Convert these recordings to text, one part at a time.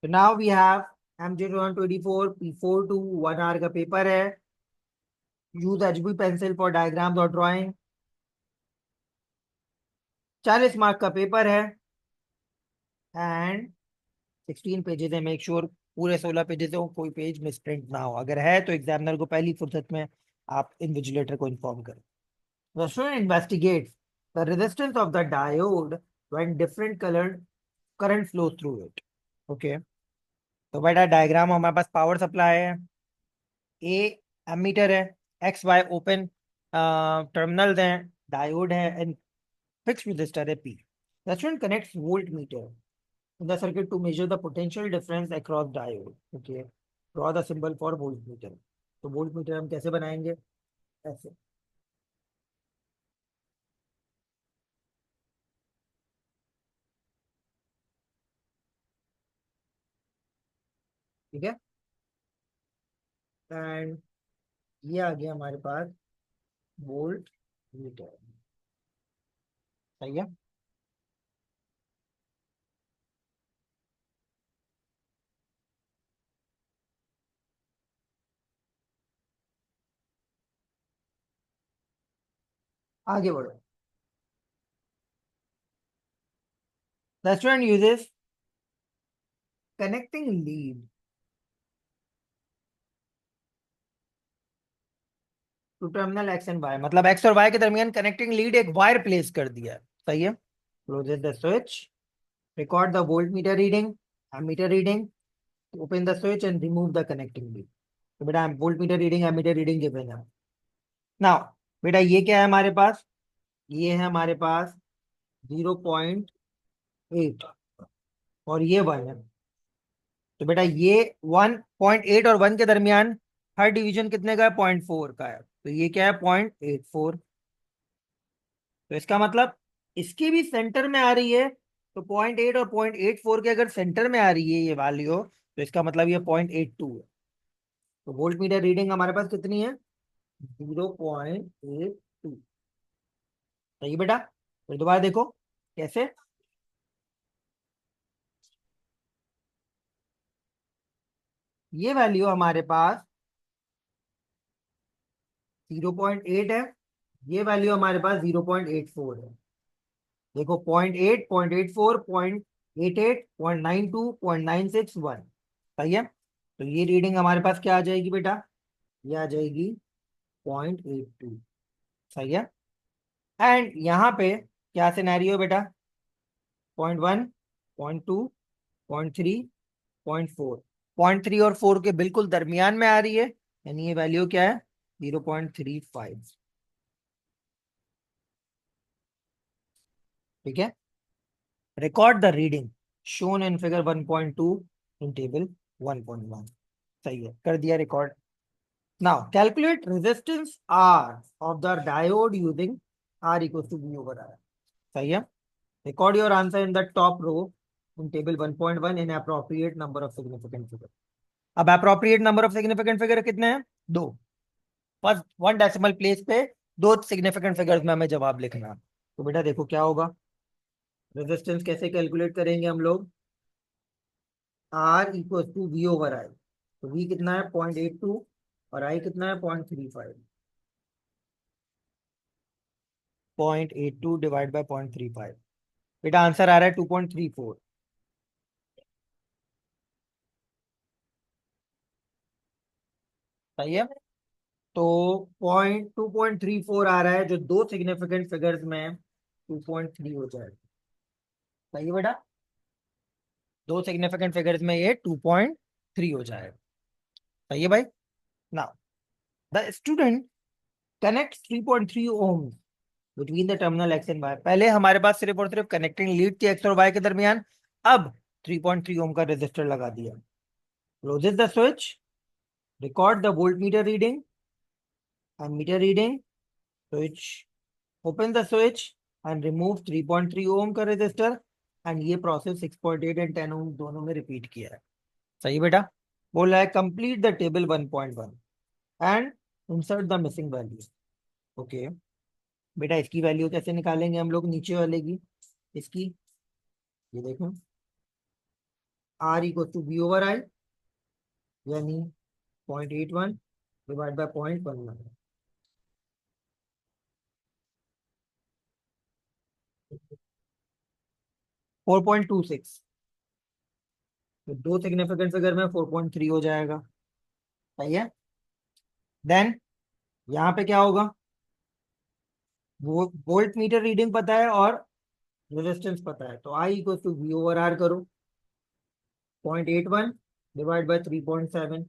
तो now we have MJ124 P4 to 1 hour का paper है। Use HB pencil for diagrams और drawing. 40 mark का पेपर है एंड 16 पेजेस है। मेक श्योर पूरे 16 पेजेस हो, कोई पेज मिस प्रिंट ना हो। अगर है तो एग्जामिनर को पहली फुर्सत में आप इन्विजिलेटर को इन्फॉर्म करें। The student investigates the resistance of the diode when different colored current flows through it. Okay. तो बेटा डायग्राम हमारे पास पावर सप्लाई है, ए एमीटर है, एक्स वाई ओपन टर्मिनल्स हैं, डायोड है एंड फिक्स रेजिस्टर है P. The student connects voltmeter in the circuit to measure the potential difference across diode. Okay. Draw the symbol for voltmeter. तो voltmeter हम कैसे बनाएंगे? ऐसे। ठीक है। एंड ये आ गया हमारे पास वोल्ट मीटर। सही है। आगे बढ़ो। The student uses connecting lead to terminal X and Y, मतलब एक्स और वाई के दरमियान कनेक्टिंग लीड एक वायर प्लेस कर दिया है। सही है। Closes the switch, record the volt meter reading, ammeter reading, open the switch and remove the connecting lead. तो बेटा volt meter reading ammeter reading given है। नाउ बेटा ये क्या है हमारे पास? ये है हमारे पास 0.8 और ये 1 है। तो बेटा ये 1.8 और 1 के दरमियान हर डिवीजन कितने का है? 0.4 का है। तो ये क्या है? 0.84। तो इसका मतलब इसकी भी सेंटर में आ रही है। तो 0.8 और 0.84 के अगर सेंटर में आ रही है ये वैल्यू, तो इसका मतलब ये 0.82 है। तो वोल्ट मीटर रीडिंग हमारे पास कितनी है? 0.82। सही बेटा। फिर दोबारा देखो कैसे। ये वैल्यू हमारे पास 0.8 है, ये वैल्यू हमारे पास 0.84 है। देखो 0.8, 0.84, 0.88, 0.92, 0.961। सही है। तो ये रीडिंग हमारे पास क्या आ जाएगी बेटा? ये आ जाएगी 0.82। सही है। एंड यहाँ पे क्या सिनेरियो बेटा? 0.1, 0.2, 0.3, 0.4। 0.3 और 4 के बिल्कुल दरमियान में आ रही है, यानी ये वैल्यू क्या है? 0.35। ठीक है। Record the reading shown in figure 1.2 in table 1.1। सही है, कर दिया record. Now calculate resistance R of the diode using R equal to B over R. सही है। Record your answer in the top row in table 1.1 in appropriate number of significant figure. अब appropriate number of significant figure कितने हैं? दो। First 1 decimal place पे दो significant figures में हमें जवाब लिखना। तो बेटा देखो क्या होगा। रेजिस्टेंस कैसे कैलकुलेट करेंगे हम लोग? R equal to V over I. तो वी कितना है? 0.82 और आई कितना है? 0.35। 0.82 डिवाइड बाय 0.35। बेटा आंसर आ रहा है 2.34। सही है। तो 2.34 आ रहा है, जो दो सिग्निफिकेंट फिगर्स में 2.3 हो जाएगा। सही है बेटा। दो सिग्निफिकेंट फिगर्स में ये 2.3 हो जाएगा। सही है भाई। Now the student connect 3.3 ohm between the terminal X and Y. पहले हमारे पास सिर्फ और सिर्फ कनेक्टिंग लीड थी एक्स और वाई के दरमियान। अब 3.3 ओम का रेजिस्टर लगा दिया। Closes the switch, record the volt meter reading and meter reading, switch, open the switch and remove 3.3 ohm का रेजिस्टर। एंड ये प्रोसेस 6.8 एंड 10 ओम दोनों में रिपीट किया है। सही बेटा। बोल रहा है complete the table 1.1 and insert the missing value. Okay. बेटा इसकी वैल्यू कैसे निकालेंगे हम लोग नीचे वाले की? इसकी ये देखो, R equals to V over I, यानी 0.81 डिवाइड बाय 0.11, 4.26। तो दो सिग्निफिकेंट फिगर में 4.3 हो जाएगा। सही है। देन यहाँ पे क्या होगा, वो वोल्ट मीटर रीडिंग पता है और रेजिस्टेंस पता है, तो I equal to V over R करो, 0.81 डिवाइड बाय 3.7,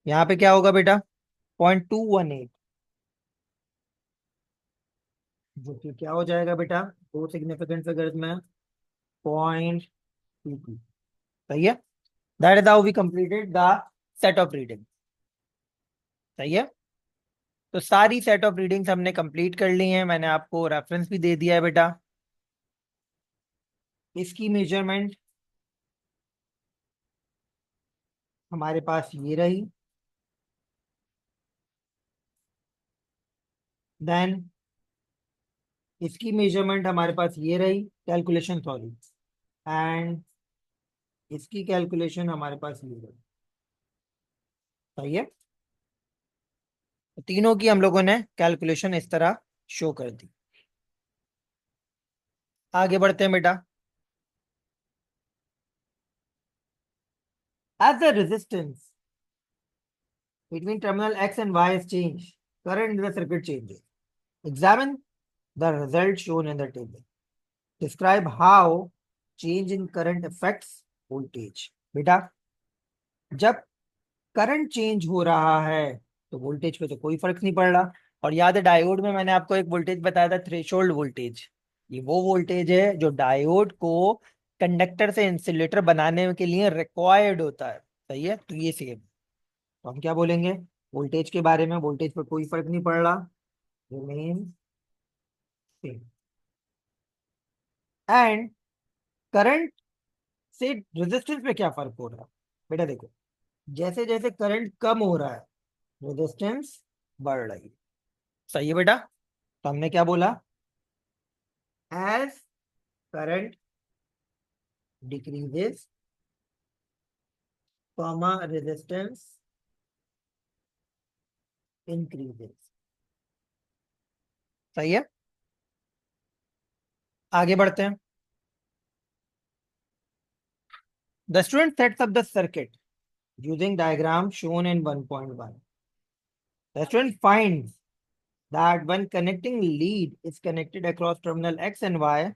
यहाँ पे क्या होगा बेटा, 0.218, जो कि क्या हो जाएगा बेटा, दो सिग्निफिकेंट फिगर्स में 0.22। सही है। That is how we completed the set of reading. सही है। तो सारी सेट ऑफ रीडिंग्स हमने कंप्लीट कर ली हैं, मैंने आपको रेफरेंस भी दे दिया है बेटा। इसकी मेजरमेंट हमारे पास ये रही। देन इसकी मेजरमेंट हमारे पास ये रही, कैलकुलेशन सॉरी, एंड इसकी कैलकुलेशन हमारे पास ये रही। सही है। तो तीनों की हम लोगों ने कैलकुलेशन इस तरह शो कर दी। आगे बढ़ते हैं बेटा। As the resistance between terminal X and Y is changed, current in the circuit changes. Examine the result shown in the table. Describe how change in current affects voltage. बेटा जब current change हो रहा है तो voltage पे तो कोई फर्क नहीं पड़ रहा। और याद है डायोड में मैंने आपको एक वोल्टेज बताया था, थ्रेशोल्ड वोल्टेज। ये वो वोल्टेज है जो डायोड को कंडक्टर से इंसुलेटर बनाने के लिए रिक्वायर्ड होता है। सही है। तो ये सेम, तो हम क्या बोलेंगे वोल्टेज के बारे में, वोल्टेज पर कोई फर्क नहीं पड़ रहा, रिमेन सेम। एंड करंट से रेजिस्टेंस में क्या फर्क हो रहा है, बेटा देखो जैसे जैसे करंट कम हो रहा है रेजिस्टेंस बढ़ रही है। सही है बेटा। तो हमने क्या बोला, as current decreases comma resistance increases. सही है। आगे बढ़ते हैं। The student sets up the circuit using diagram shown in 1.1. The student finds that when connecting lead is connected across terminal X and Y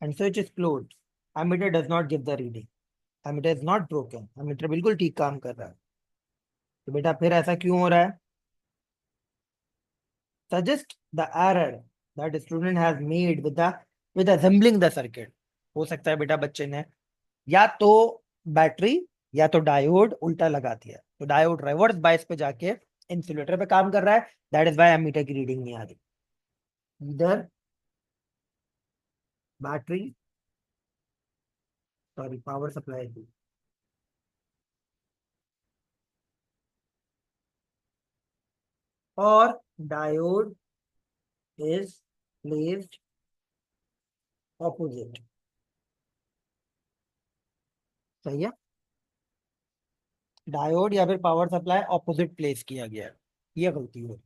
and switch is closed, ammeter does not give the reading. Ammeter is not broken. Ammeter बिल्कुल ठीक काम कर रहा है। तो बेटा फिर ऐसा क्यों हो रहा है? Suggest the error that the student has made with assembling the circuit. हो सकता है बेटा बच्चे ने या तो बैटरी या तो डायोड उल्टा लगा दिया, तो डायोड रिवर्स बायस पे जाके इंसुलेटर पे काम कर रहा है। दैट इज वाई एमीटर की रीडिंग नहीं आ रही। इधर बैटरी सॉरी पावर सप्लाई थी, और डायोड इज प्लेस्ड ऑपोजिट। सही है। डायोड या फिर पावर सप्लाई ऑपोजिट प्लेस किया गया है, ये गलती हुई।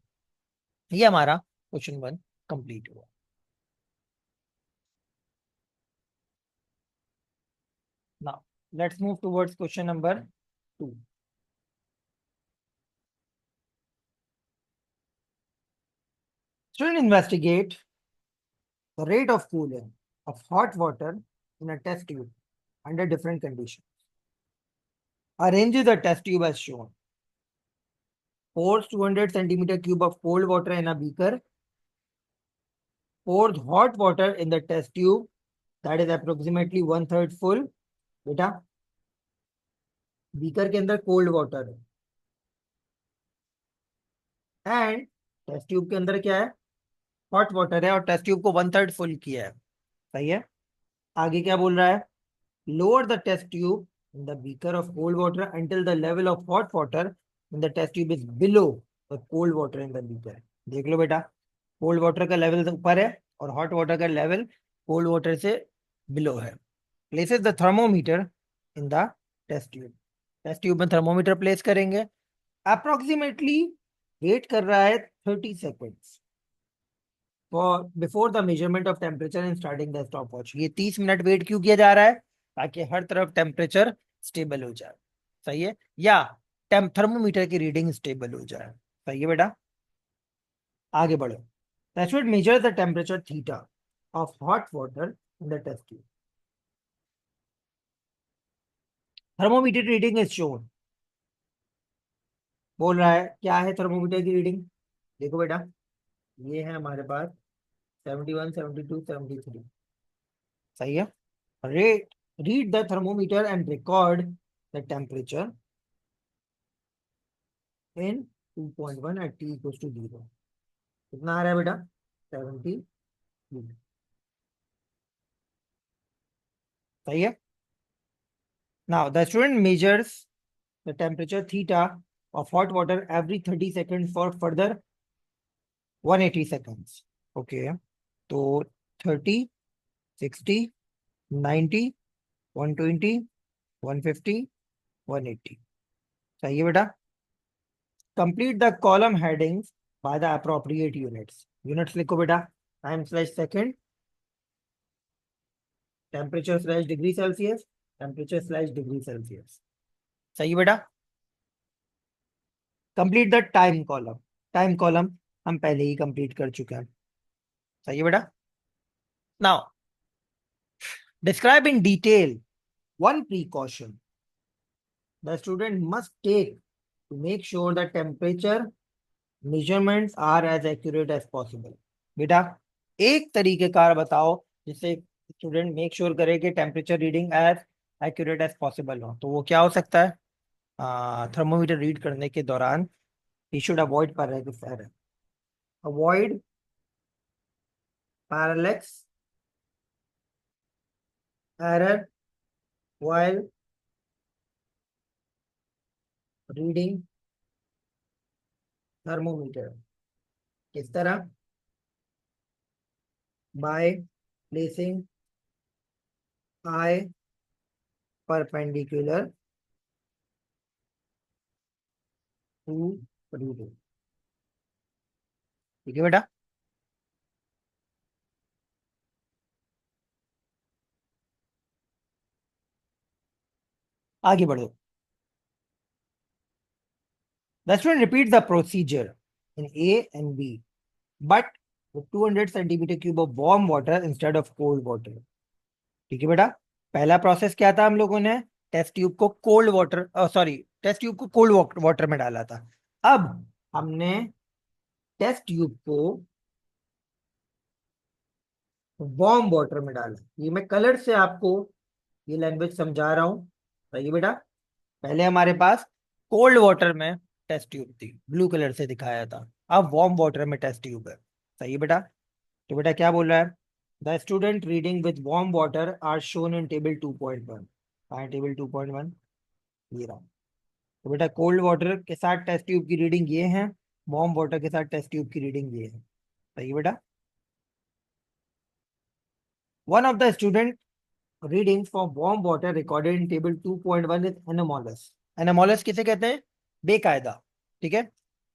ये हमारा क्वेश्चन 1 कंप्लीट हुआ। Now let's move towards question number 2। Student investigate the rate of cooling of hot water in a test tube under different conditions. Arrange the test tube as shown. Pours 200 centimeter cube of cold water in a beaker. Pours hot water in the test tube that is approximately 1/3 full. बेटा beaker के अंदर cold water है and test tube के अंदर क्या है, hot water है, और टेस्ट ट्यूब को 1/3 फुल किया है। सही है। आगे क्या बोल रहा है, lower the test tube in the beaker of cold water until the level of hot water in the test tube is below the cold water in the beaker. देख लो बेटा कोल्ड वाटर का लेवल ऊपर है और hot water का level cold water से below है। Places the thermometer in the test tube. Test tube में थर्मोमीटर प्लेस करेंगे। अप्रोक्सीमेटली वेट कर रहा है 30 seconds for before the measurement of temperature and starting the stop watch. ये 30 minute wait क्यों किया जा रहा है? ताकि हर तरफ टेम्परेचर स्टेबल हो जाए। सही है, या थर्मोमीटर की रीडिंग स्टेबल हो जाए। सही है बेटा, आगे बढ़ो। That should measure the temperature theta of hot water in the test tube. Thermometer reading is shown. बोल रहा है क्या है थर्मोमीटर की रीडिंग? देखो बेटा, ये है हमारे पास 71, 72, 73। सही है। Rate read the thermometer and record the temperature in 2.1 at T equals to 0। कितना आ रहा है बेटा? 70। सही है। Now the student measures the temperature theta of hot water every 30 seconds for further 180 seconds. Okay, तो 30, 60, 90, 120, 150, 180। सही है बेटा। Complete the column headings by the appropriate units. Units लिखो बेटा। Time slash second, temperature slash degree Celsius, temperature slash degree Celsius. सही है बेटा। Complete the time column. Time column हम पहले ही कंप्लीट कर चुके हैं। सही है बेटा। Now describe in detail one precaution the student must take to make sure the temperature measurements are as accurate as possible। बेटा, एक तरीकेकार बताओ जिससे स्टूडेंट मेक श्योर करे कि temperature reading as accurate as possible हो। तो वो क्या हो सकता है? थर्मोमीटर रीड करने के दौरान he should avoid parallax error, avoid parallax error while reading thermometer। किस तरह? by placing eye perpendicular to reading। ठीक है बेटा। आगे बढ़ो। The student repeats the procedure in A and B, but with 200 centimeter cube of warm water instead of cold water। ठीक है बेटा। पहला प्रोसेस क्या था? हम लोगों ने टेस्ट ट्यूब को cold water, sorry, test tube को कोल्ड वाटर में डाला था। अब हमने टेस्ट ट्यूब को वार्म वाटर में डाला। ये मैं कलर से आपको ये लैंग्वेज समझा रहा हूं। सही है बेटा। पहले हमारे पास कोल्ड वाटर में टेस्ट ट्यूब थी, ब्लू कलर से दिखाया था। अब वार्म वाटर में टेस्ट ट्यूब है। सही है बेटा। तो बेटा क्या बोल रहा है? The student reading with warm water are shown in table 2.1। Table 2.1 ये रहा। तो बेटा कोल्ड वाटर के साथ टेस्ट ट्यूब की रीडिंग ये है, वार्म वाटर के साथ टेस्ट ट्यूब की रीडिंग ये है। सही है बेटा। One of the student reading for warm water recorded in table 2.1 is anomalous. Anomalous किसे कहते हैं? बेकायदा। ठीक है,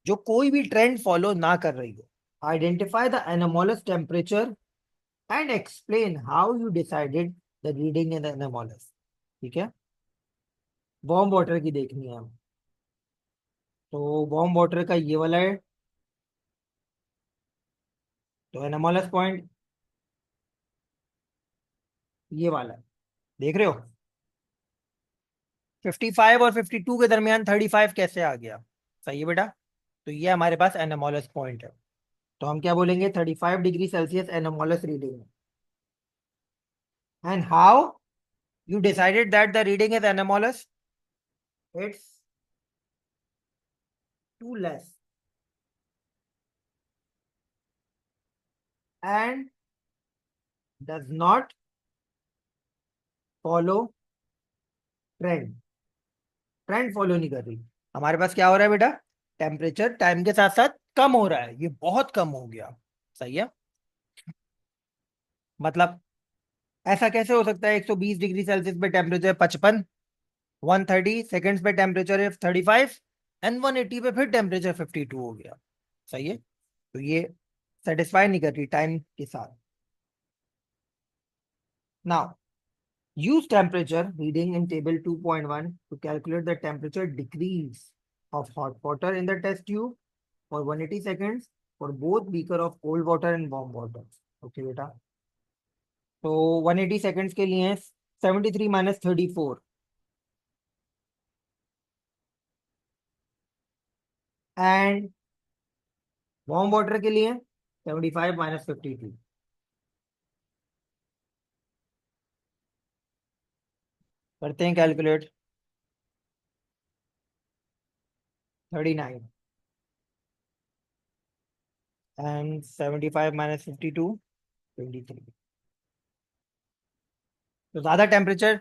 जो कोई भी ट्रेंड फॉलो ना कर रही हो। Identify the anomalous temperature and explain how you decided the reading in the anomalous. ठीक है, वार्म वाटर की देखनी है हम। तो वार्म वाटर का ये वाला है, तो एनोमोलस पॉइंट ये वाला है। देख रहे हो? 55 और 52 के दरमियान 35 कैसे आ गया? सही है बेटा। तो ये हमारे पास एनोमोलस पॉइंट है। तो हम क्या बोलेंगे? 35 degree Celsius anomalous reading. And how you decided that the reading is anomalous? It's too less and does not follow trend. Trend फॉलो नहीं कर रही। हमारे पास क्या हो रहा है बेटा? टेम्परेचर टाइम के साथ साथ कम हो रहा है, ये बहुत कम हो गया। सही है। मतलब ऐसा कैसे हो सकता है? 120 डिग्री सेल्सियस पे टेम्परेचर 55, 130 सेकेंड्स पे टेम्परेचर है 35 एंड 180 पे फिर टेम्परेचर 52 हो गया। सही है, तो ये सेटिस्फाई नहीं कर रही टाइम के साथ। Now use temperature reading in table 2.1 to calculate the temperature decrease of hot water in the test tube for 180 seconds for both beaker of cold water and warm water। Okay बेटा, तो 180 seconds के लिए 73 minus 34 and warm water के लिए 75 minus 52। करते हैं calculate. 39 and 75 minus 52 23। तो ज्यादा टेम्परेचर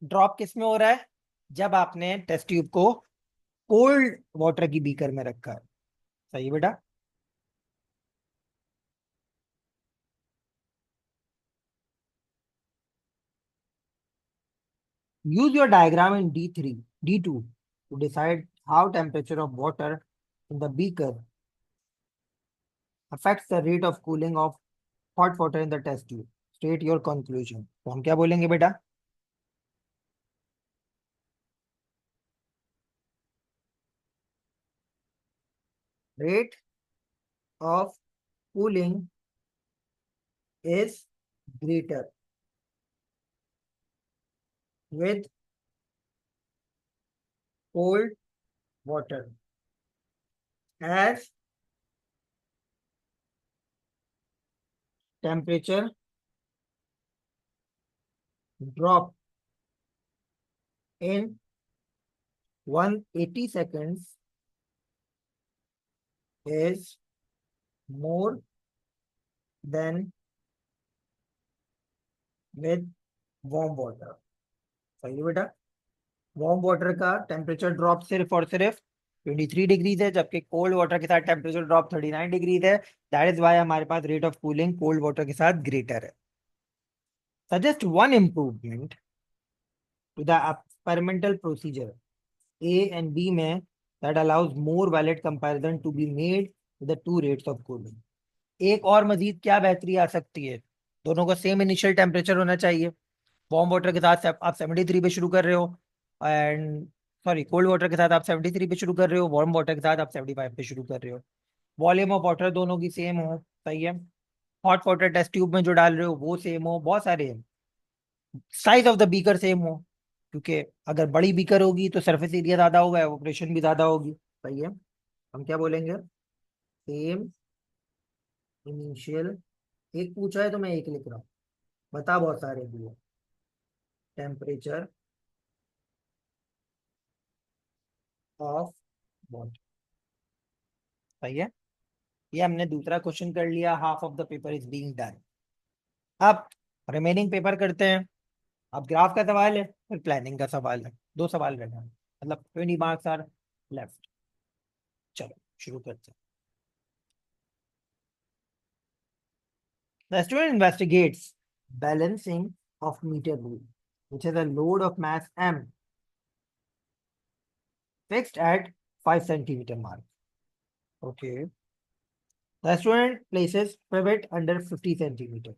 ड्रॉप किस में हो रहा है? जब आपने टेस्ट ट्यूब को कोल्ड वाटर की बीकर में रखा है। सही है बेटा। use your diagram in D3 D2 to decide how temperature of water in the beaker affects the rate of cooling of hot water in the test tube। State your conclusion। तो हम क्या बोलेंगे बेटा? Rate of cooling is greater with cold water as temperature drop in 180 seconds is more than with warm water। सही है बेटा। Warm water का temperature drop सिर्फ और सिर्फ 23 डिग्रीज है, जबकि कोल्ड वाटर के साथ टेम्परेचर ड्रॉप 39 डिग्रीज है। दैट इज वाई हमारे पास rate of cooling cold water के साथ ग्रेटर है। Suggest one improvement to the experimental procedure A and B में that allows more valid comparison to be made with the two rates of cooling. एक और मजीद क्या बेहतरी आ सकती है? दोनों का सेम इनिशियल टेम्परेचर होना चाहिए। वार्म वाटर के साथ आप 73 पे शुरू कर रहे हो एंड सॉरी कोल्ड वाटर के साथ आप 73 पे शुरू कर रहे हो, वार्म वाटर के साथ आप 75 पे शुरू कर रहे हो। वॉल्यूम ऑफ वाटर दोनों की सेम हो। सही है। हॉट वाटर टेस्ट ट्यूब में जो डाल रहे हो वो सेम हो, बहुत सारे हैं। Size of the beaker same हो, क्योंकि अगर बड़ी बीकर होगी तो सरफेस एरिया ज्यादा होगा, एवोपरेशन भी ज्यादा होगी। सही है। हम क्या बोलेंगे? Same initial. एक पूछा है तो मैं एक लिख रहा हूँ, बता बहुत सारे दिए। Temperature of water. सही है। ये हमने दूसरा क्वेश्चन कर लिया। Half of the paper is being done. अब रिमेनिंग पेपर करते हैं। अब ग्राफ का सवाल है, फिर प्लानिंग का सवाल है। दो सवाल रहना है, मतलब 20 मार्क्स आर लेफ्ट। चलो शुरू करते हैं। The student investigates balancing of meter rule, which has a load of mass m fixed at 5 centimeter mark. Okay. The student places pivot under 50 centimeter.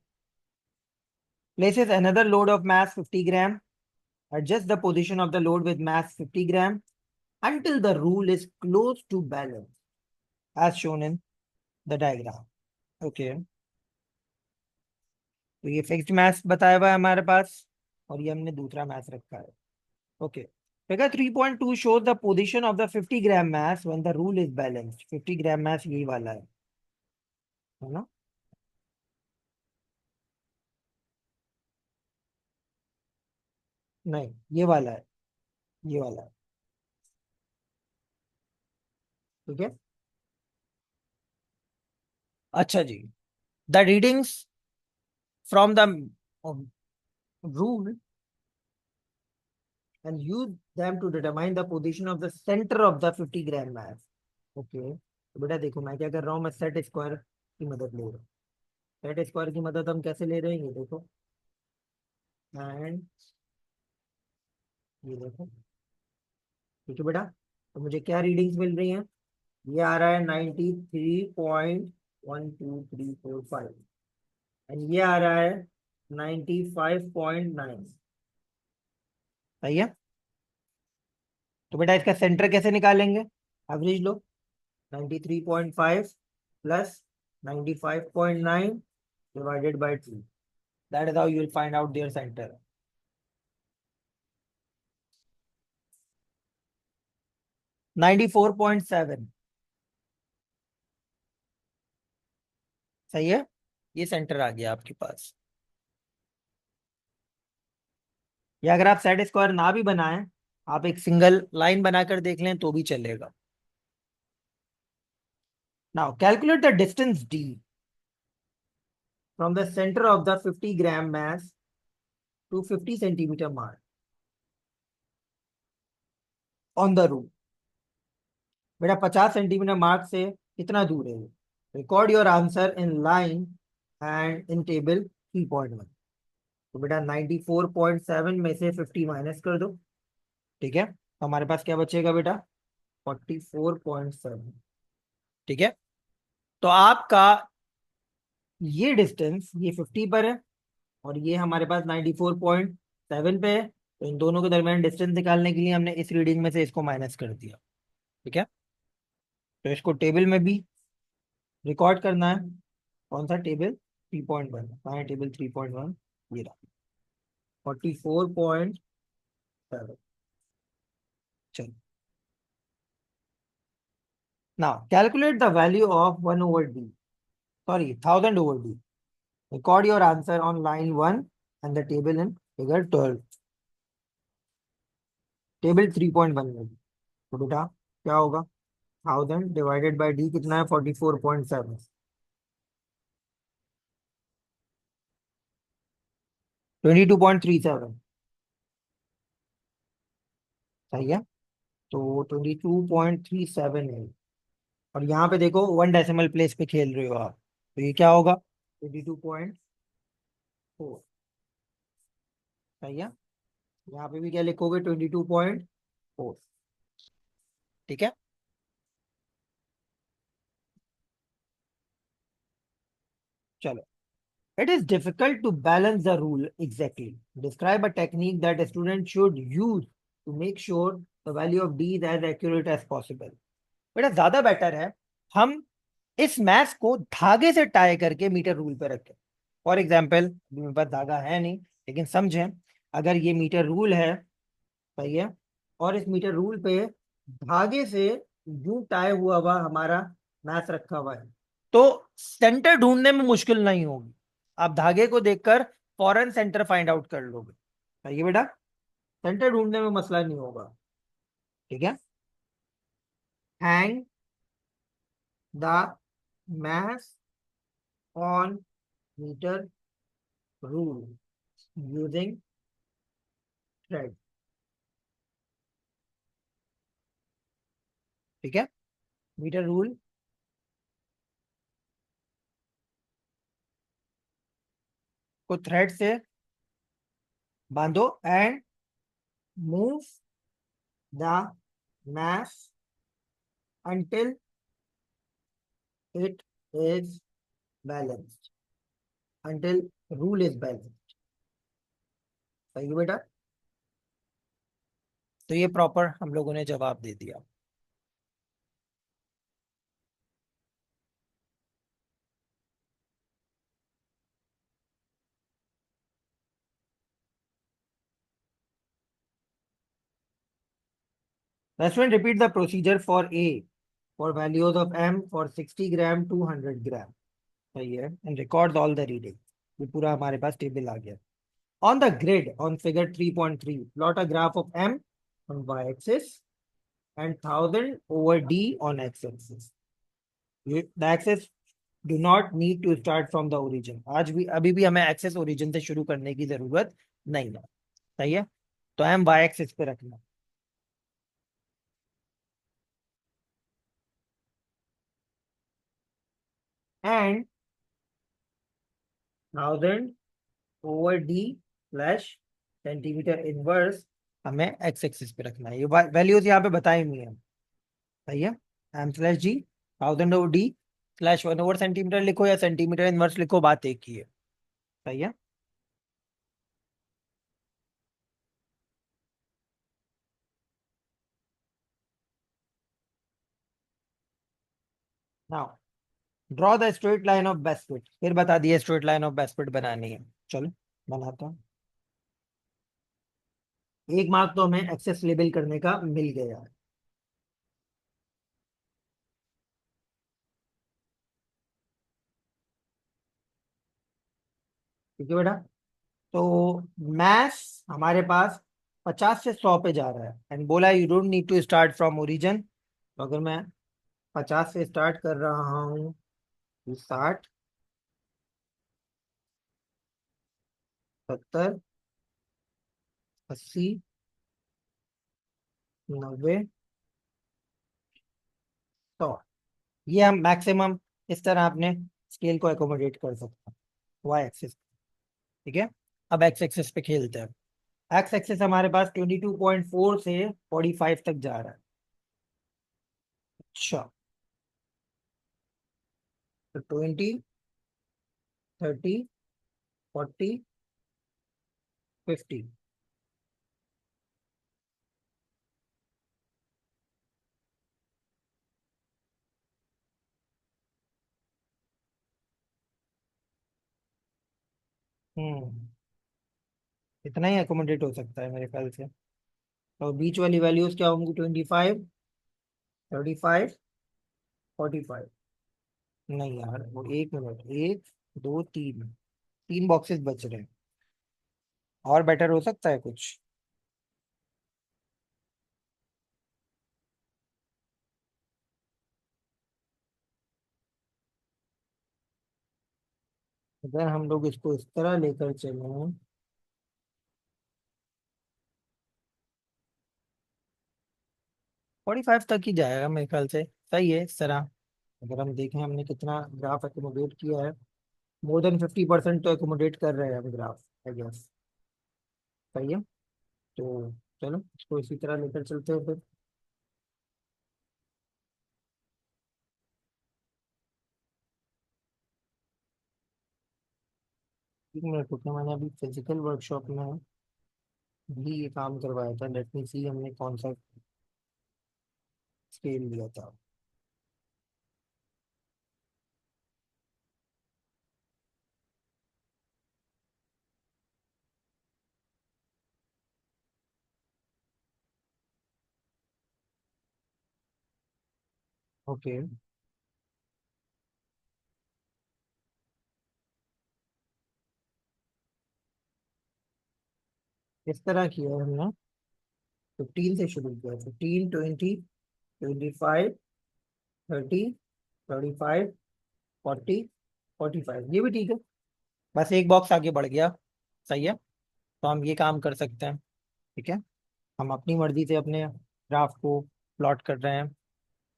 Places another load of mass 50 gram. Adjust the position of the load with mass 50 gram until the rule is close to balance as shown in the diagram। Okay, तो ये fixed mass बताया हुआ है हमारे पास और ये हमने दूसरा मास रखा है। Okay, figure 3.2 shows the position of the 50 gram mass when the rule is balanced। 50 gram mass यही वाला है ना? नहीं, ये वाला है, ये वाला है। ठीक है। अच्छा जी, the readings from the rule and use them to determine the position of the center of the 50 gram mass। Okay, तो बेटा देखो मैं क्या कर रहा हूँ, मैं सेट स्क्वायर की मदद ले रहा हूँ। सेट स्क्वायर की मदद हम कैसे ले रहे हैं, ये देखो, एंड ये देखो। ठीक है बेटा, तो मुझे क्या रीडिंग्स मिल रही हैं? ये आ रहा है 93.12345, एंड ये आ रहा है 95.9। सही है। तो बेटा इसका सेंटर कैसे निकालेंगे? Average low, 93.5 plus 95.9 divided by 2. That is how you will find out their center. 94.7। सही है, ये सेंटर आ गया आपके पास। या अगर आप सेट स्क्वायर ना भी बनाएं, आप एक सिंगल लाइन बनाकर देख लें तो भी चलेगा। Now calculate the distance d from the center of the 50 gram mass to 50 centimeter mark on the rule। बेटा 50 सेंटीमीटर मार्क से कितना दूर है? Record your answer in line and in table 3.1। तो बेटा 94.7 में से 50 माइनस कर दो। ठीक है, तो हमारे पास क्या बचेगा बेटा? 44.7। ठीक है, तो आपका ये डिस्टेंस ये 50 पर है और ये हमारे पास 94.7 पे है, तो इन दोनों के दरमियान डिस्टेंस निकालने के लिए हमने इस रीडिंग में से इसको माइनस कर दिया। ठीक है, तो इसको टेबल में भी रिकॉर्ड करना है। कौन सा टेबल? 3.1। कहाँ है टेबल 3.1? ये रहा, 44.7। चलो, now calculate the value of 1 over d, sorry 1000 over d। record your answer on line 1 and the table in figure 12, table 3.1 में। तो बेटा क्या होगा? 1000 डिवाइडेड बाय डी कितना है? 44.7, 22.37। सही है, तो 22.37 है। और यहाँ पे देखो 1 डेसिमल प्लेस पे खेल रहे हो आप, तो ये क्या होगा? 22.4। सही है, यहाँ पे भी क्या लिखोगे? 22.4। ठीक है, चलो। It is difficult to balance the rule exactly. Describe a technique that a student should use to make sure the value of d is as accurate as possible. बेटा ज्यादा बेटर है हम इस मैथ्स को धागे से टाई करके metre rule पे रखें। फॉर एग्जाम्पल, मेरे पास धागा है नहीं, लेकिन समझें, अगर ये मीटर रूल है, सही है, और इस मीटर रूल पे धागे से यूं टाई हुआ हुआ हमारा मैथ रखा हुआ है, तो सेंटर ढूंढने में मुश्किल नहीं होगी। आप धागे को देखकर फौरन सेंटर फाइंड आउट कर लोगे। सही है बेटा, सेंटर ढूंढने में मसला नहीं होगा। ठीक है, hang the mass on metre rule using thread. ठीक है, मीटर रूल को थ्रेड से बांधो and move the mass until it is balanced, until rule is balanced। सही है बेटा, तो ये प्रॉपर हम लोगों ने जवाब दे दिया। Student, repeat the procedure for A for values of M for 60 gram 200 gram। सही है, and records all the reading। ये पूरा हमारे पास टेबल आ गया। On the grid on figure 3.3, plot a graph of M on y-axis and 1000 over D on x-axis। The axis do not need to start from the origin। आज भी अभी भी हमें access origin से शुरू करने की जरूरत नहीं है। सही है, तो एम वाई एक्सिस पे रखना। And 1000 over D slash centimetre inverse हमें एक्स एक्सिस पे रखना है। ये वैल्यूज यहाँ पे बताई हुई है, सही है। M slash G 1000 over D slash 1 over centimetre लिखो या सेंटीमीटर इनवर्स लिखो, बात एक ही है, सही है। Now draw the straight line of best fit, फिर बता दिए straight line of best fit बनानी है। चलो बनाता हूँ। एक मार्क तो हमें एक्सेस लेबल करने का मिल गया है। ठीक है बेटा। तो मैथ्स हमारे पास 50 से 100 पे जा रहा है एंड बोला you don't need to start from origin. तो अगर मैं 50 से स्टार्ट कर रहा हूँ, 60, 70, 80, 90, 100, ये हम मैक्सिमम इस तरह अपने स्केल को एकोमोडेट कर सकते हैं वाई एक्सिस। ठीक है। अब एक्स एक्सिस पे खेलते हैं। एक्स एक्सिस हमारे पास 22.4 से 45 तक जा रहा है। अच्छा, तो 20, 30, 40, 50। हम्म, इतना ही एकोमोडेट हो सकता है मेरे ख्याल से। और बीच वाली वैल्यूज क्या होंगी? 25, 35, 45। नहीं यार, वो एक मिनट, एक, दो, तीन, तीन बॉक्सेस बच रहे हैं। और बेटर हो सकता है कुछ? अगर हम लोग इसको इस तरह लेकर चलें, 45 तक ही जाएगा मेरे ख्याल से, सही है इस तरह। अगर हम देखें हमने कितना ग्राफ एकोमोडेट किया है, मोर देन 50% तो एकोमोडेट कर रहे हैं हम ग्राफ, आई गेस। सही है। तो चलो इसको इसी तरह लेकर चलते हैं फिर। एक मिनट रुकना, मैंने अभी फिजिकल वर्कशॉप में भी ये काम करवाया था। लेट मी सी हमने कौन सा स्केल लिया था। ओके, इस तरह किया है हमने। 15 से शुरू किया, 15, 20, 25, 30, 35, 40, 45, ये भी ठीक है। बस एक बॉक्स आगे बढ़ गया, सही है। तो हम ये काम कर सकते हैं। ठीक है। हम अपनी मर्जी से अपने ग्राफ को प्लॉट कर रहे हैं,